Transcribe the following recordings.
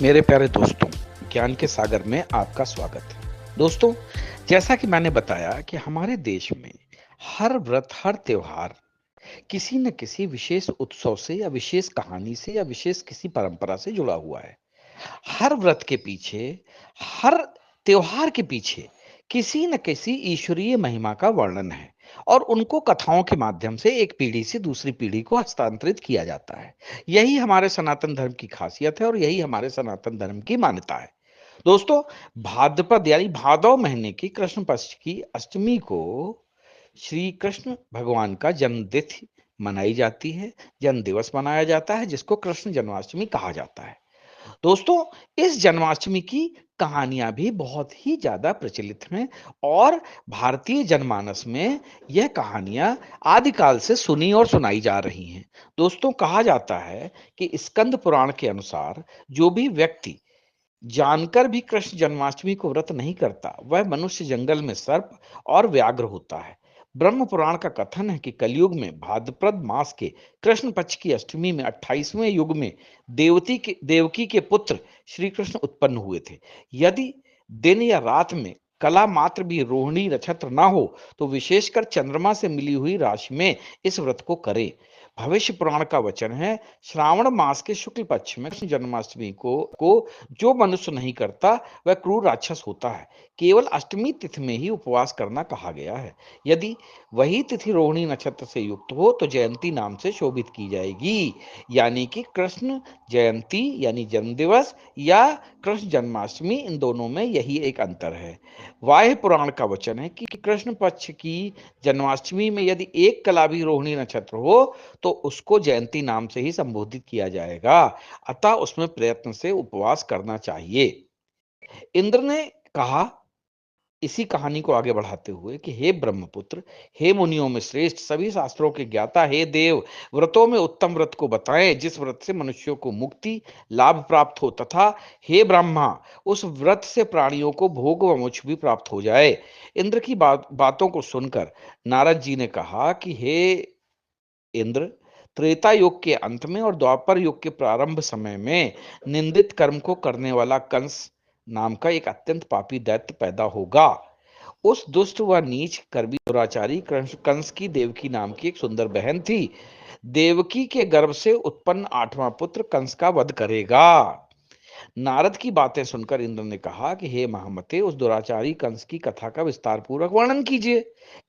मेरे प्यारे दोस्तों, ज्ञान के सागर में आपका स्वागत है। दोस्तों, जैसा कि मैंने बताया कि हमारे देश में हर व्रत, हर त्योहार किसी न किसी विशेष उत्सव से या विशेष कहानी से या विशेष किसी परंपरा से जुड़ा हुआ है। हर व्रत के पीछे, हर त्योहार के पीछे किसी न किसी ईश्वरीय महिमा का वर्णन है और उनको कथाओं के माध्यम से एक पीढ़ी से दूसरी पीढ़ी को हस्तांतरित किया जाता है। यही हमारे सनातन धर्म की खासियत है और यही हमारे सनातन धर्म की मान्यता है। दोस्तों, भाद्रपद यानी भादौ महीने की कृष्ण पक्ष की अष्टमी को श्री कृष्ण भगवान का जन्मतिथि मनाई जाती है, जन्म दिवस मनाया जाता है, जिसको कृष्ण जन्माष्टमी कहा जाता है। दोस्तों, इस जन्माष्टमी की कहानियां भी बहुत ही ज्यादा प्रचलित हैं और भारतीय जनमानस में यह कहानियां आदिकाल से सुनी और सुनाई जा रही हैं। दोस्तों, कहा जाता है कि स्कंद पुराण के अनुसार जो भी व्यक्ति जानकर भी कृष्ण जन्माष्टमी को व्रत नहीं करता, वह मनुष्य जंगल में सर्प और व्याघ्र होता है। ब्रह्म पुराण का कथन है कि कलयुग में भाद्रपद मास के कृष्ण पक्ष की अष्टमी में 28वें युग में देवकी के पुत्र श्री कृष्ण उत्पन्न हुए थे। यदि दिन या रात में कला मात्र भी रोहिणी नक्षत्र ना हो तो विशेषकर चंद्रमा से मिली हुई राशि में इस व्रत को करें। भविष्य पुराण का वचन है, श्रावण मास के शुक्ल पक्ष में कृष्ण जन्माष्टमी को जो मनुष्य नहीं करता वह क्रूर राक्षस होता है। केवल अष्टमी तिथि में ही उपवास करना कहा गया है। यदि वही तिथि रोहिणी नक्षत्र से युक्त हो तो जयंती नाम से शोभित की जाएगी, यानी कि कृष्ण जयंती यानी जन्म दिवस या कृष्ण जन्माष्टमी, इन दोनों में यही एक अंतर है। वायु पुराण का वचन है कि कृष्ण पक्ष की जन्माष्टमी में यदि एक कला भी रोहिणी नक्षत्र हो तो उसको जयंती नाम से ही संबोधित किया जाएगा, अतः उसमें प्रयत्न से उपवास करना चाहिए। इंद्र ने कहा, इसी कहानी को आगे बढ़ाते हुए, कि हे ब्रह्मपुत्र, हे मुनियों में श्रेष्ठ, सभी शास्त्रों के ज्ञाता, हे देव, व्रतों में उत्तम व्रत को बताएं जिस व्रत से मनुष्यों को मुक्ति लाभ प्राप्त हो, तथा हे ब्रह्मा, उस व्रत से प्राणियों को भोग व मोक्ष भी प्राप्त हो जाए। इंद्र की बातों को सुनकर नारद जी ने कहा कि हे इंद्र, त्रेता युग के अंत में और द्वापर युग के प्रारंभ समय में निंदित कर्म को करने वाला कंस नाम का एक अत्यंत पापी दैत्य पैदा होगा। उस दुष्ट व नीच कर्मी दुराचारी कंस की देवकी नाम की एक सुंदर बहन थी। देवकी के गर्भ से उत्पन्न आठवां पुत्र कंस का वध करेगा। नारद की बातें सुनकर इंद्र ने कहा कि हे महामते, उस दुराचारी कंस की कथा का विस्तार पूर्वक वर्णन कीजिए।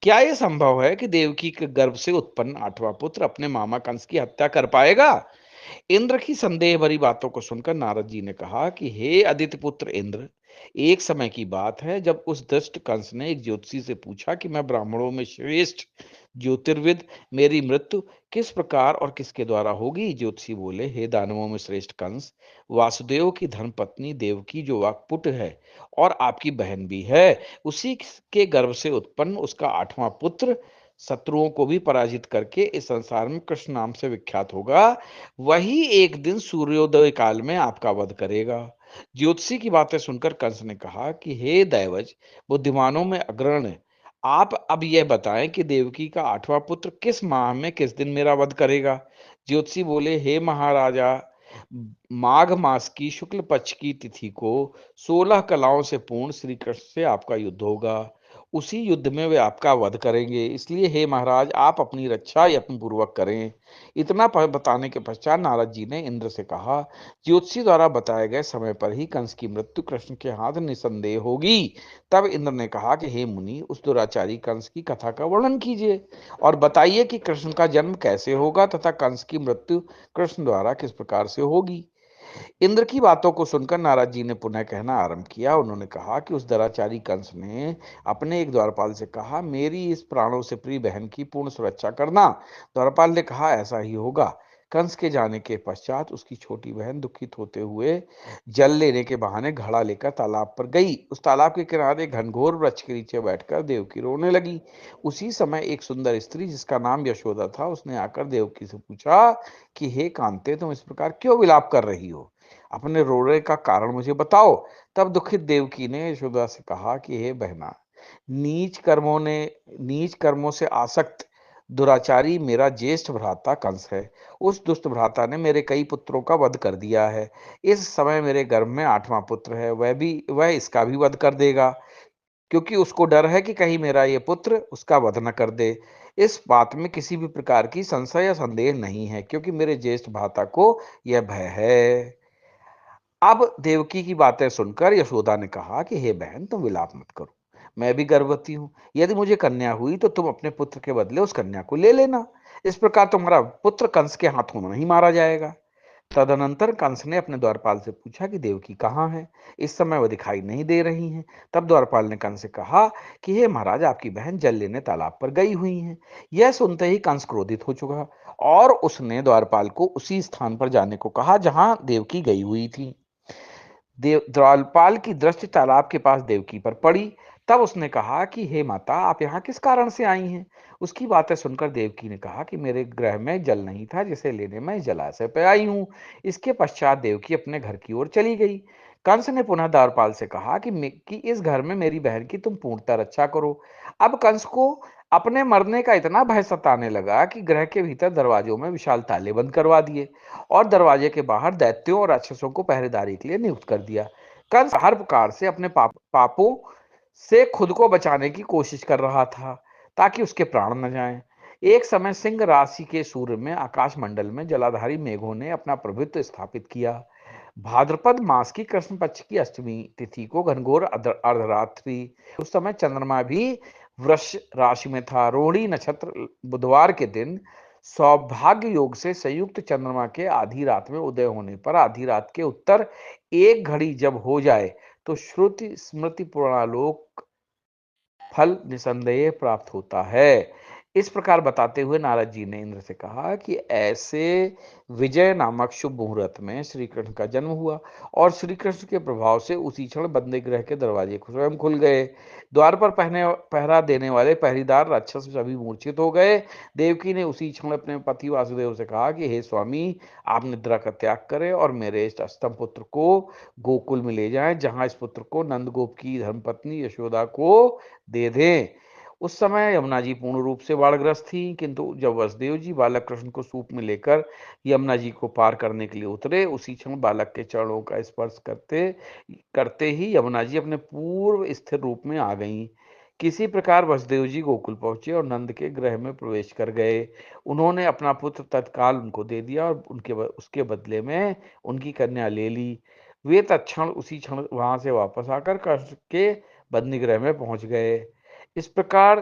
क्या यह संभव है कि देवकी के गर्भ से उत्पन्न आठवां पुत्र अपने मामा कंस की हत्या कर पाएगा? इंद्र की संदेह भरी बातों को सुनकर नारद जी ने कहा कि हे आदित्य पुत्र इंद्र, एक समय की बात है जब उस दुष्ट कंस ने एक ज्योतिषी से पूछा कि मैं ब्राह्मणों में श्रेष्ठ ज्योतिर्विद, मेरी मृत्यु किस प्रकार और किसके द्वारा होगी? ज्योतिषी बोले, हे दानवों में श्रेष्ठ कंस, वासुदेव की धर्मपत्नी देवकी जो वाक्पुट है और आपकी बहन भी है, उसी के गर्भ से उत्पन्न उसका आठवां पुत्र शत्रुओं को भी पराजित करके इस संसार में कृष्ण नाम से विख्यात होगा। वही एक दिन सूर्योदय काल में आपका वध करेगा। ज्योतिषी की बातें सुनकर कंस ने कहा कि हे दैवज, बुद्धिमानों में अग्रणी, आप अब यह बताएं कि देवकी का आठवां पुत्र किस माह में किस दिन मेरा वध करेगा? ज्योतिषी बोले, हे महाराजा, माघ मास की शुक्ल पक्ष की तिथि को 16 कलाओं से पूर्ण श्री कृष्ण से आपका युद्ध होगा। उसी युद्ध में वे आपका वध करेंगे, इसलिए हे महाराज, आप अपनी रक्षा यत्न पूर्वक करें। इतना बताने के पश्चात नारद जी ने इंद्र से कहा, ज्योतिषी द्वारा बताए गए समय पर ही कंस की मृत्यु कृष्ण के हाथ निसंदेह होगी। तब इंद्र ने कहा कि हे मुनि, उस दुराचारी कंस की कथा का वर्णन कीजिए और बताइए कि कृष्ण का जन्म कैसे होगा तथा कंस की मृत्यु कृष्ण द्वारा किस प्रकार से होगी। इंद्र की बातों को सुनकर नारद जी ने पुनः कहना आरंभ किया। उन्होंने कहा कि उस दुराचारी कंस ने अपने एक द्वारपाल से कहा, मेरी इस प्राणों से प्रिय बहन की पूर्ण सुरक्षा करना। द्वारपाल ने कहा, ऐसा ही होगा। कंस के जाने के पश्चात उसकी छोटी बहन दुखित होते हुए जल लेने के बहाने घड़ा लेकर तालाब पर गई। उस तालाब के किनारे घनघोर वृक्ष के नीचे बैठकर देवकी रोने लगी। उसी समय एक सुंदर स्त्री जिसका नाम यशोदा था, उसने आकर देवकी से पूछा कि हे कांते, तुम इस प्रकार क्यों विलाप कर रही हो? अपने रोने का कारण मुझे बताओ। तब दुखित देवकी ने यशोदा से कहा कि हे बहना, नीच कर्मों से आसक्त दुराचारी मेरा ज्येष्ठ भ्राता कंस है। उस दुष्ट भ्राता ने मेरे कई पुत्रों का वध कर दिया है। इस समय मेरे गर्भ में 8वां पुत्र है, वह इसका भी वध कर देगा, क्योंकि उसको डर है कि कहीं मेरा ये पुत्र उसका वध न कर दे। इस बात में किसी भी प्रकार की संशय या संदेह नहीं है, क्योंकि मेरे ज्येष्ठ भ्राता को यह भय है। अब देवकी की बातें सुनकर यशोदा ने कहा कि हे बहन, तुम विलाप मत करो। मैं भी गर्भवती हूँ। यदि मुझे कन्या हुई तो तुम अपने पुत्र के बदले उस कन्या को ले लेना। इस प्रकार तुम्हारा पुत्र कंस के हाथों नहीं मारा जाएगा। तदनंतर कंस ने अपने द्वारपाल से पूछा कि देवकी कहाँ है। इस समय वह दिखाई नहीं दे रही हैं। तब द्वारपाल ने कंस से कहा कि हे महाराज, आपकी बहन जल लेने तालाब पर गई हुई हैं। यह सुनते ही कंस क्रोधित हो चुका और उसने द्वारपाल को उसी स्थान पर जाने को कहा जहां देवकी गई हुई थी। द्वारपाल की दृष्टि तालाब के पास देवकी पर पड़ी। तब उसने कहा कि हे माता, आप यहाँ किस कारण से आई हैं। उसकी बातें सुनकर देवकी ने कहा कि मेरे गृह में जल नहीं था, जिसे लेने मैं जलाशय पर आई हूँ। इसके पश्चात देवकी अपने घर की ओर चली गई। कंस ने पुनः द्वारपाल से कहा कि इस घर में मेरी बहन की तुम पूर्णतः रक्षा करो। अब कंस को अपने मरने का इतना भय सताने लगा कि गृह के भीतर दरवाजों में विशाल ताले बंद करवा दिए और दरवाजे के बाहर दैत्यों और राक्षसों को पहरेदारी के लिए नियुक्त कर दिया। कंस हर प्रकार से अपने पापों से खुद को बचाने की कोशिश कर रहा था, ताकि उसके प्राण न जाएं। एक समय सिंह राशि के सूर्य में आकाश मंडल में जलाधारी मेघों ने अपना प्रभुत्व स्थापित किया। भाद्रपद मास की कृष्ण पक्ष की अष्टमी तिथि को घनघोर अर्धरात्रि, उस समय चंद्रमा भी वृष राशि में था। रोहिणी नक्षत्र बुधवार के दिन सौभाग्य योग से संयुक्त चंद्रमा के आधी रात में उदय होने पर आधी रात के उत्तर एक घड़ी जब हो जाए तो श्रुति स्मृति पुराणोक फल निसंदेह प्राप्त होता है। इस प्रकार बताते हुए नारद जी ने इंद्र से कहा कि ऐसे विजय नामक शुभ मुहूर्त में श्री कृष्ण का जन्म हुआ और श्री कृष्ण के प्रभाव से उसी क्षण बंदी गृह के दरवाजे स्वयं खुल गए। द्वार पर पहरा देने वाले पहरेदार राक्षस सभी मूर्छित हो गए। देवकी ने उसी क्षण अपने पति वासुदेव से कहा कि हे स्वामी, आप निद्रा का त्याग करें और मेरे इष्ट अष्टम पुत्र को गोकुल में ले जाएं, जहां इस पुत्र को नंदगोप की धर्मपत्नी यशोदा को दे दें। उस समय यमुना जी पूर्ण रूप से बाढ़ग्रस्त थी, किंतु जब वसुदेव जी बालक कृष्ण को सूप में लेकर यमुना जी को पार करने के लिए उतरे, उसी क्षण बालक के चरणों का स्पर्श करते करते ही यमुना जी अपने पूर्व स्थिर रूप में आ गईं। किसी प्रकार वसुदेव जी गोकुल पहुंचे और नंद के गृह में प्रवेश कर गए। उन्होंने अपना पुत्र तत्काल उनको दे दिया और उसके बदले में उनकी कन्या ले ली। वे तत्क्षण उसी क्षण वहां से वापस आकर कृष्ण के बंदी गृह में पहुंच गए। इस प्रकार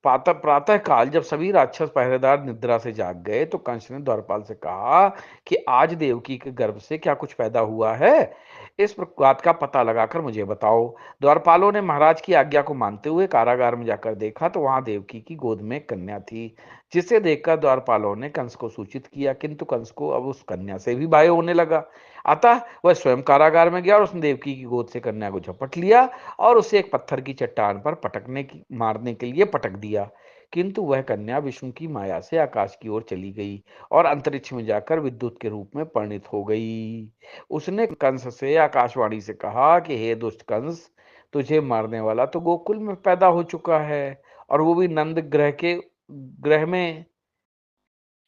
प्रातः काल जब सभी राक्षस पहरेदार निद्रा से जाग गए तो कंस ने द्वारपाल से कहा कि आज देवकी के गर्भ से क्या कुछ पैदा हुआ है। इस बात का पता लगाकर मुझे बताओ। द्वारपालों ने महाराज की आज्ञा को मानते हुए कारागार में जाकर देखा तो वहां देवकी की गोद में एक कन्या थी, जिसे देखकर द्वारपालों ने कंस को सूचित किया, किंतु कंस को अब उस कन्या से भी भय होने लगा। अतः वह स्वयं कारागार में गया और उसने देवकी की गोद से कन्या को झपट लिया और उसे एक पत्थर की चट्टान पर मारने के लिए पटक दिया। किंतु वह कन्या विष्णु की माया से आकाश की ओर चली गई और अंतरिक्ष में जाकर विद्युत के रूप में परिणित हो गई। उसने कंस से आकाशवाणी से कहा कि हे दुष्ट कंस, तुझे मारने वाला तो गोकुल में पैदा हो चुका है, और वो भी नंद ग्रह में,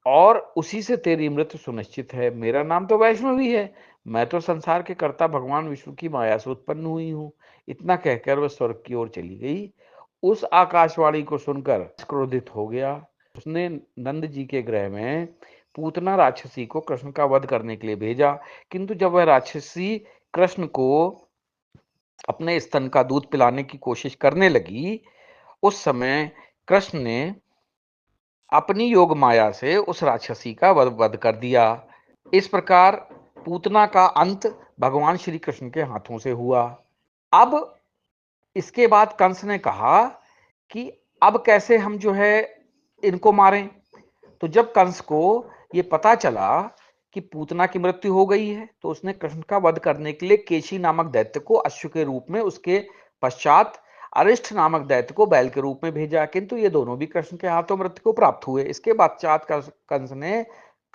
और उसी से तेरी मृत्यु सुनिश्चित है। मेरा नाम तो वैष्णवी है। मैं तो संसार के कर्ता भगवान विष्णु की माया से उत्पन्न हुई हूँ। इतना कहकर वह स्वर्ग की ओर चली गई। उस आकाशवाणी को सुनकर क्रोधित हो गया। उसने नंद जी के गृह में पूतना राक्षसी को कृष्ण का वध करने के लिए भेजा, किंतु जब वह राक्षसी कृष्ण को अपने स्तन का दूध पिलाने की कोशिश करने लगी, उस समय कृष्ण ने अपनी योग माया से उस राक्षसी का वध कर दिया। इस प्रकार पूतना का अंत भगवान श्री कृष्ण के हाथों से हुआ। अब इसके बाद कंस ने कहा कि अब कैसे हम जो है इनको मारें। तो जब कंस को ये पता चला कि पूतना की मृत्यु हो गई है, तो उसने कृष्ण का वध करने के लिए केशी नामक दैत्य को अश्व के रूप में, उसके पश्चात अरिष्ट नामक दैत्य को बैल के रूप में भेजा, किंतु ये दोनों भी कृष्ण के हाथों मृत्यु को प्राप्त हुए। इसके पश्चात कंस ने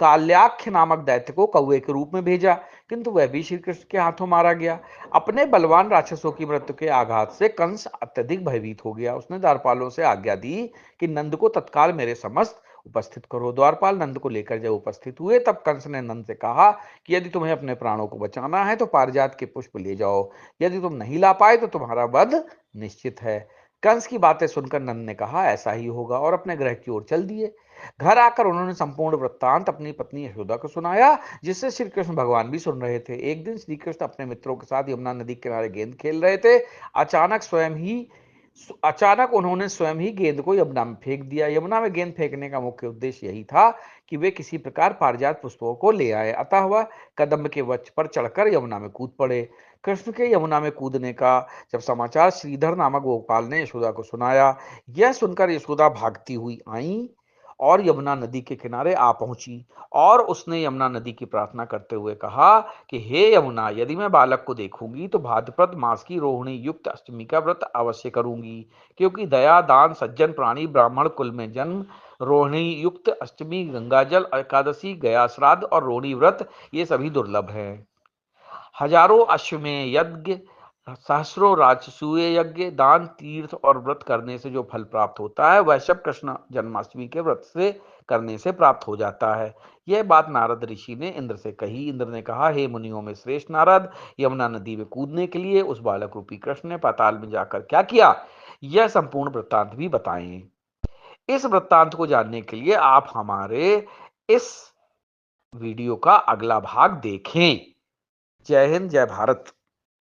काल्याख्य नामक दैत्य को कौवे के रूप में भेजा, किंतु वह भी श्री कृष्ण के हाथों मारा गया। अपने बलवान राक्षसों की मृत्यु के आघात से कंस अत्यधिक भयभीत हो गया। उसने द्वारपालों से आज्ञा दी कि नंद को तत्काल मेरे समस्त उपस्थित करो। द्वारपाल नंद को लेकर जब उपस्थित हुए, तब कंस ने नंद से कहा कि यदि तुम्हें अपने प्राणों को बचाना है तो पारिजात के पुष्प ले जाओ, यदि तुम नहीं ला पाए तो तुम्हारा वध निश्चित है। कंस की बातें सुनकर नंद ने कहा ऐसा ही होगा, और अपने गृह की ओर चल दिए। घर आकर उन्होंने संपूर्ण वृत्तांत अपनी पत्नी यशोदा को सुनाया, जिससे श्री कृष्ण भगवान भी सुन रहे थे। एक दिन श्री कृष्ण अपने मित्रों के साथ यमुना नदी के किनारे गेंद खेल रहे थे। अचानक उन्होंने स्वयं ही गेंद को यमुना में फेंक दिया। यमुना में गेंद फेंकने का मुख्य उद्देश्य यही था कि वे किसी प्रकार पारिजात पुष्पों को ले आए। अतः वह कदम्ब के वृक्ष पर चढ़कर यमुना में कूद पड़े। कृष्ण के यमुना में कूदने का जब समाचार श्रीधर नामक गोपाल ने यशोदा को सुनाया, यह सुनकर यशोदा भागती हुई आई और यमुना नदी के किनारे आ पहुंची, और उसने यमुना नदी की प्रार्थना करते हुए कहा कि हे यमुना, यदि मैं बालक को देखूंगी तो भाद्रपद मास की रोहिणी युक्त अष्टमी का व्रत अवश्य करूंगी, क्योंकि दया दान सज्जन प्राणी ब्राह्मण कुल में जन्म, रोहिणी युक्त अष्टमी, गंगाजल एकादशी, गया श्राद्ध और रोहिणी व्रत ये सभी दुर्लभ हैं। हजारों अश्वमेध यज्ञ, सहस्रों राजसूय यज्ञ, दान, तीर्थ और व्रत करने से जो फल प्राप्त होता है वह सब कृष्ण जन्माष्टमी के व्रत से करने से प्राप्त हो जाता है। यह बात नारद ऋषि ने इंद्र से कही। इंद्र ने कहा, हे मुनियों में श्रेष्ठ नारद, यमुना नदी में कूदने के लिए उस बालक रूपी कृष्ण ने पाताल में जाकर क्या किया, यह संपूर्ण वृत्तांत भी बताएं। इस वृत्तांत को जानने के लिए आप हमारे इस वीडियो का अगला भाग देखें। जय हिंद, जय भारत।